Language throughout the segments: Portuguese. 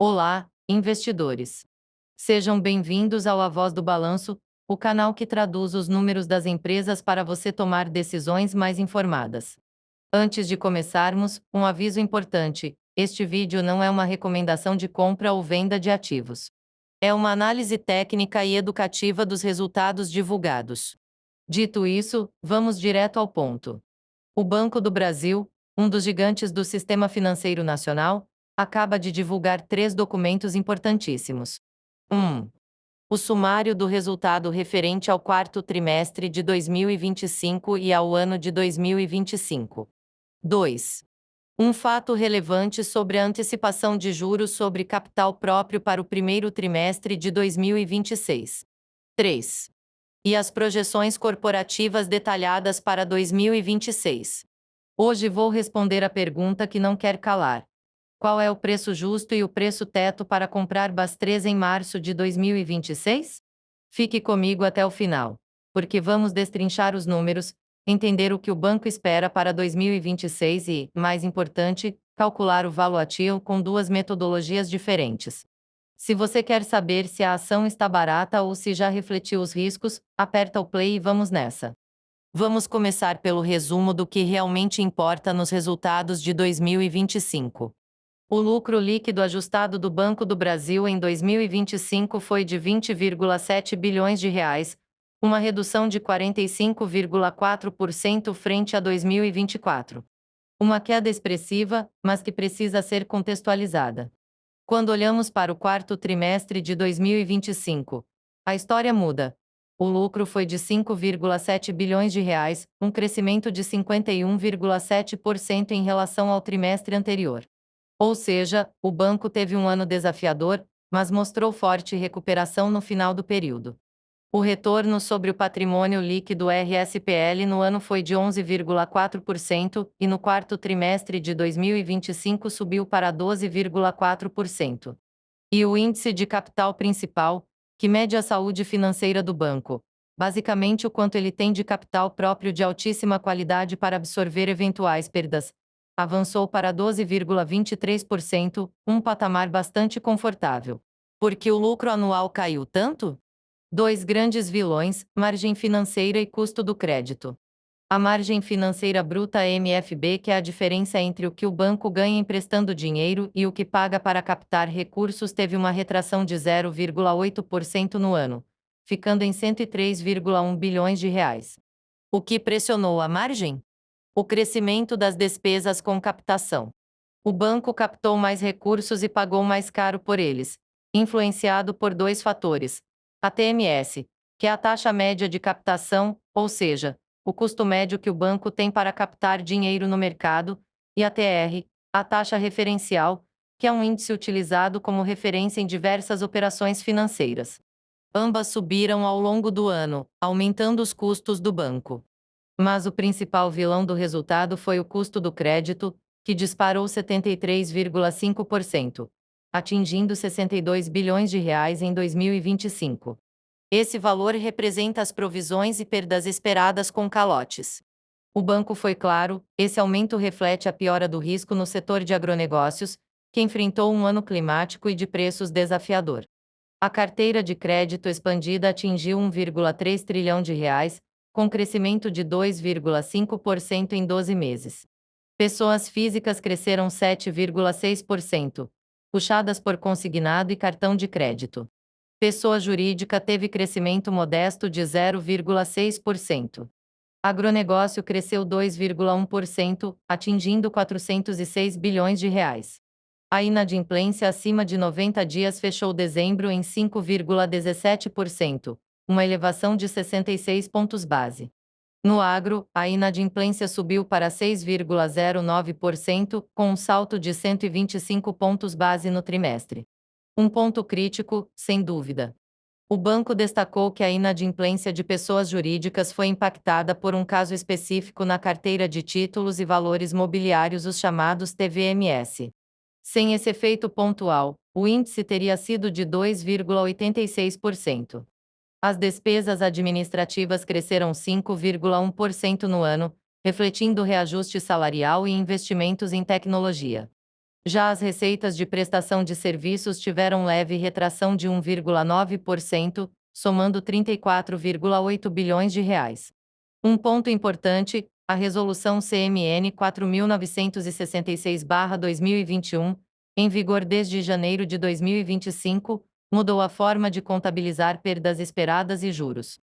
Olá, investidores. Sejam bem-vindos ao A Voz do Balanço, o canal que traduz os números das empresas para você tomar decisões mais informadas. Antes de começarmos, um aviso importante: este vídeo não é uma recomendação de compra ou venda de ativos. É uma análise técnica e educativa dos resultados divulgados. Dito isso, vamos direto ao ponto. O Banco do Brasil, um dos gigantes do sistema financeiro nacional, acaba de divulgar três documentos importantíssimos. 1. O sumário do resultado referente ao quarto trimestre de 2025 e ao ano de 2025. 2. Um fato relevante sobre a antecipação de juros sobre capital próprio para o primeiro trimestre de 2026. 3. E as projeções corporativas detalhadas para 2026. Hoje vou responder a pergunta que não quer calar. Qual é o preço justo e o preço teto para comprar BAS3 em março de 2026? Fique comigo até o final, porque vamos destrinchar os números, entender o que o banco espera para 2026 e, mais importante, calcular o valuation com duas metodologias diferentes. Se você quer saber se a ação está barata ou se já refletiu os riscos, aperta o play e vamos nessa. Vamos começar pelo resumo do que realmente importa nos resultados de 2025. O lucro líquido ajustado do Banco do Brasil em 2025 foi de 20,7 bilhões de reais, uma redução de 45,4% frente a 2024. Uma queda expressiva, mas que precisa ser contextualizada. Quando olhamos para o quarto trimestre de 2025, a história muda. O lucro foi de 5,7 bilhões de reais, um crescimento de 51,7% em relação ao trimestre anterior. Ou seja, o banco teve um ano desafiador, mas mostrou forte recuperação no final do período. O retorno sobre o patrimônio líquido RSPL no ano foi de 11,4% e no quarto trimestre de 2025 subiu para 12,4%. E o índice de capital principal, que mede a saúde financeira do banco, basicamente o quanto ele tem de capital próprio de altíssima qualidade para absorver eventuais perdas, avançou para 12,23%, um patamar bastante confortável. Por que o lucro anual caiu tanto? Dois grandes vilões: margem financeira e custo do crédito. A margem financeira bruta MFB, que é a diferença entre o que o banco ganha emprestando dinheiro e o que paga para captar recursos, teve uma retração de 0,8% no ano, ficando em 103,1 bilhões de reais. O que pressionou a margem? O crescimento das despesas com captação. O banco captou mais recursos e pagou mais caro por eles, influenciado por dois fatores: a TMS, que é a taxa média de captação, ou seja, o custo médio que o banco tem para captar dinheiro no mercado, e a TR, a taxa referencial, que é um índice utilizado como referência em diversas operações financeiras. Ambas subiram ao longo do ano, aumentando os custos do banco. Mas o principal vilão do resultado foi o custo do crédito, que disparou 73,5%, atingindo 62 bilhões de reais em 2025. Esse valor representa as provisões e perdas esperadas com calotes. O banco foi claro: esse aumento reflete a piora do risco no setor de agronegócios, que enfrentou um ano climático e de preços desafiador. A carteira de crédito expandida atingiu 1,3 trilhão de reais, com crescimento de 2,5% em 12 meses. Pessoas físicas cresceram 7,6%, puxadas por consignado e cartão de crédito. Pessoa jurídica teve crescimento modesto de 0,6%. Agronegócio cresceu 2,1%, atingindo 406 bilhões de reais. A inadimplência acima de 90 dias fechou dezembro em 5,17%, uma elevação de 66 pontos base. No agro, a inadimplência subiu para 6,09%, com um salto de 125 pontos base no trimestre. Um ponto crítico, sem dúvida. O banco destacou que a inadimplência de pessoas jurídicas foi impactada por um caso específico na carteira de títulos e valores mobiliários, os chamados TVMS. Sem esse efeito pontual, o índice teria sido de 2,86%. As despesas administrativas cresceram 5,1% no ano, refletindo reajuste salarial e investimentos em tecnologia. Já as receitas de prestação de serviços tiveram leve retração de 1,9%, somando 34,8 bilhões de reais. Um ponto importante, a Resolução CMN 4966/2021, em vigor desde janeiro de 2025, mudou a forma de contabilizar perdas esperadas e juros.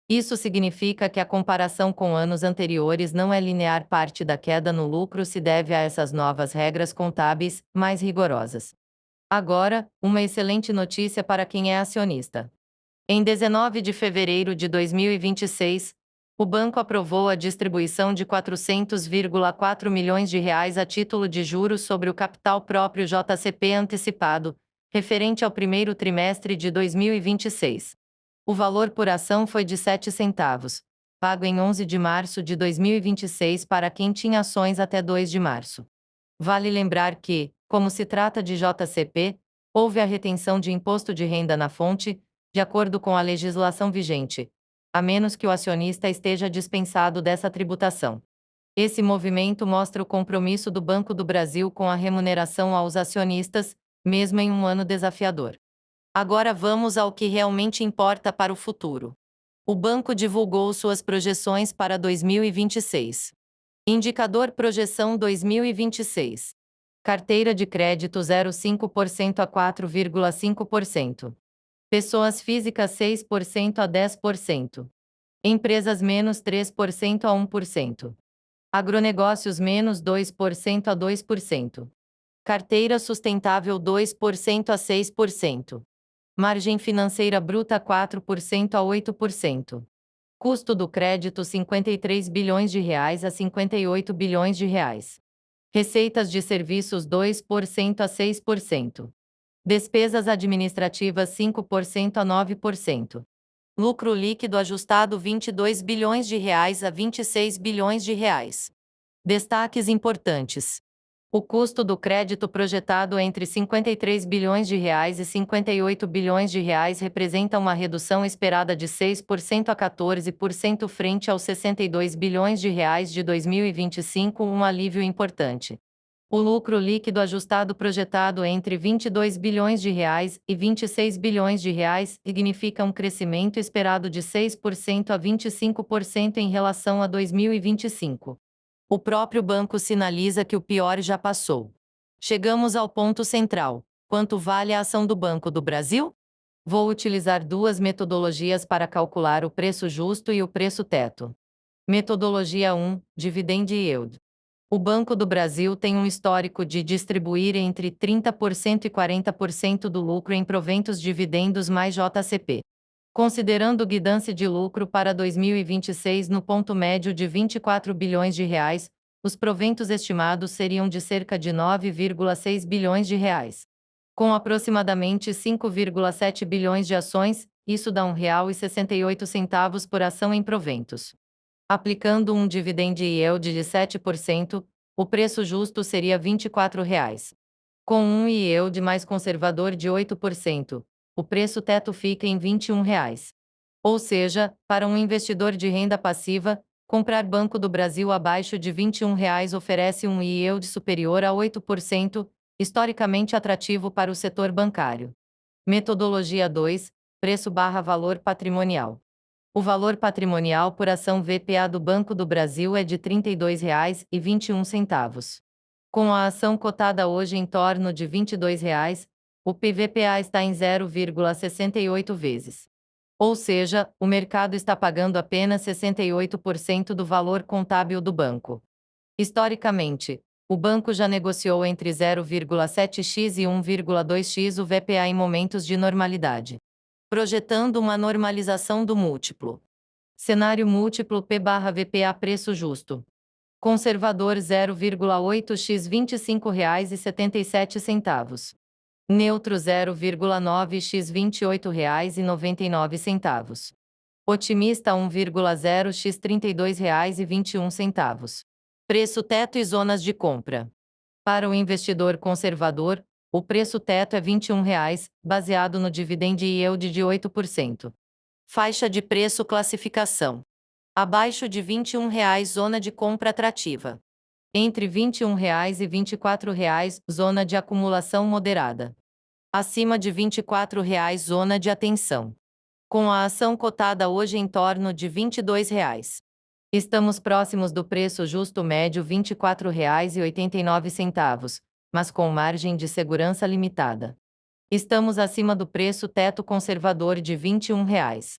Isso significa que a comparação com anos anteriores não é linear. Parte da queda no lucro se deve a essas novas regras contábeis, mais rigorosas. Agora, uma excelente notícia para quem é acionista. Em 19 de fevereiro de 2026, o banco aprovou a distribuição de 400,4 milhões de reais a título de juros sobre o capital próprio JCP antecipado, referente ao primeiro trimestre de 2026. O valor por ação foi de 7 centavos, pago em 11 de março de 2026 para quem tinha ações até 2 de março. Vale lembrar que, como se trata de JCP, houve a retenção de imposto de renda na fonte, de acordo com a legislação vigente, a menos que o acionista esteja dispensado dessa tributação. Esse movimento mostra o compromisso do Banco do Brasil com a remuneração aos acionistas, mesmo em um ano desafiador. Agora vamos ao que realmente importa para o futuro. O banco divulgou suas projeções para 2026. Indicador Projeção 2026. Carteira de crédito 0,5% a 4,5%. Pessoas físicas 6% a 10%. Empresas menos 3% a 1%. Agronegócios menos 2% a 2%. Carteira sustentável 2% a 6%. Margem financeira bruta 4% a 8%. Custo do crédito 53 bilhões de reais a 58 bilhões de reais. Receitas de serviços 2% a 6%. Despesas administrativas 5% a 9%. Lucro líquido ajustado 22 bilhões de reais a 26 bilhões de reais. Destaques importantes. O custo do crédito projetado entre 53 bilhões de reais e 58 bilhões de reais representa uma redução esperada de 6% a 14% frente aos 62 bilhões de reais de 2025, um alívio importante. O lucro líquido ajustado projetado entre 22 bilhões de reais e 26 bilhões de reais significa um crescimento esperado de 6% a 25% em relação a 2025. O próprio banco sinaliza que o pior já passou. Chegamos ao ponto central. Quanto vale a ação do Banco do Brasil? Vou utilizar duas metodologias para calcular o preço justo e o preço teto. Metodologia 1, Dividend Yield. O Banco do Brasil tem um histórico de distribuir entre 30% e 40% do lucro em proventos dividendos mais JCP. Considerando guidance de lucro para 2026 no ponto médio de 24 bilhões de reais, os proventos estimados seriam de cerca de 9,6 bilhões de reais. Com aproximadamente 5,7 bilhões de ações, isso dá R$ 1,68 por ação em proventos. Aplicando um dividend yield de 7%, o preço justo seria R$ 24. Com um yield mais conservador de 8%, o preço teto fica em R$ 21. Ou seja, para um investidor de renda passiva, comprar Banco do Brasil abaixo de R$ 21 oferece um yield superior a 8%, historicamente atrativo para o setor bancário. Metodologia 2, Preço/Valor Patrimonial. O valor patrimonial por ação VPA do Banco do Brasil é de R$ 32,21. Com a ação cotada hoje em torno de R$ 22, o PVPA está em 0,68 vezes. Ou seja, o mercado está pagando apenas 68% do valor contábil do banco. Historicamente, o banco já negociou entre 0,7x e 1,2x o VPA em momentos de normalidade. Projetando uma normalização do múltiplo. Cenário múltiplo P/VPA preço justo. Conservador 0,8x R$ 25,77. Neutro 0,9x R$ 28,99. Otimista 1,0x R$ 32,21. Preço teto e zonas de compra. Para o investidor conservador, o preço teto é R$ 21, baseado no dividend yield de 8%. Faixa de preço classificação. Abaixo de R$ 21, zona de compra atrativa. Entre R$ 21,00 e R$ 24,00, zona de acumulação moderada. Acima de R$ 24,00, zona de atenção. Com a ação cotada hoje em torno de R$ 22,00. Estamos próximos do preço justo médio R$ 24,89, mas com margem de segurança limitada. Estamos acima do preço teto conservador de R$ 21,00.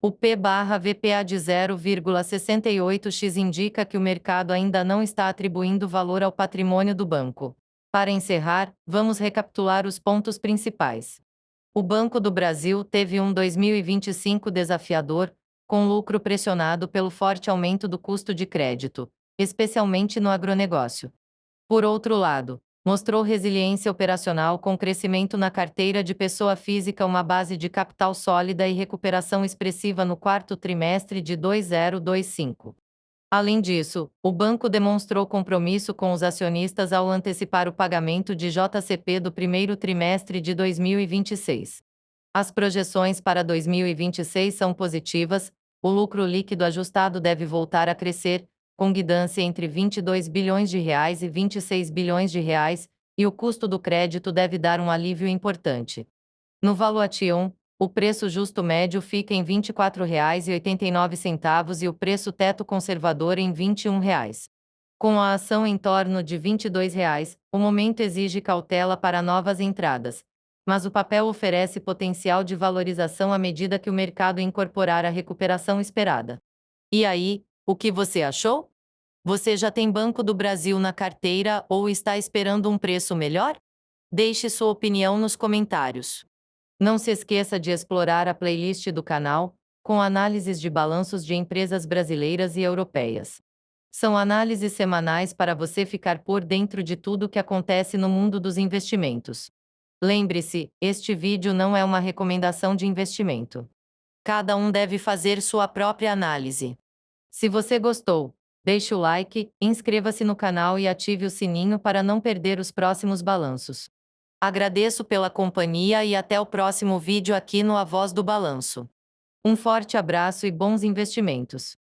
O P/VPA de 0,68x indica que o mercado ainda não está atribuindo valor ao patrimônio do banco. Para encerrar, vamos recapitular os pontos principais. O Banco do Brasil teve um 2025 desafiador, com lucro pressionado pelo forte aumento do custo de crédito, especialmente no agronegócio. Por outro lado, mostrou resiliência operacional com crescimento na carteira de pessoa física, uma base de capital sólida e recuperação expressiva no quarto trimestre de 2025. Além disso, o banco demonstrou compromisso com os acionistas ao antecipar o pagamento de JCP do primeiro trimestre de 2026. As projeções para 2026 são positivas, o lucro líquido ajustado deve voltar a crescer, com guidância entre R$ 22 bilhões e R$ 26 bilhões, e o custo do crédito deve dar um alívio importante. No valuation, o preço justo médio fica em R$ 24,89 e o preço teto conservador em R$ 21,00. Com a ação em torno de R$ 22,00, o momento exige cautela para novas entradas, mas o papel oferece potencial de valorização à medida que o mercado incorporar a recuperação esperada. E aí, o que você achou? Você já tem Banco do Brasil na carteira ou está esperando um preço melhor? Deixe sua opinião nos comentários. Não se esqueça de explorar a playlist do canal, com análises de balanços de empresas brasileiras e europeias. São análises semanais para você ficar por dentro de tudo o que acontece no mundo dos investimentos. Lembre-se, este vídeo não é uma recomendação de investimento. Cada um deve fazer sua própria análise. Se você gostou, deixe o like, inscreva-se no canal e ative o sininho para não perder os próximos balanços. Agradeço pela companhia e até o próximo vídeo aqui no A Voz do Balanço. Um forte abraço e bons investimentos.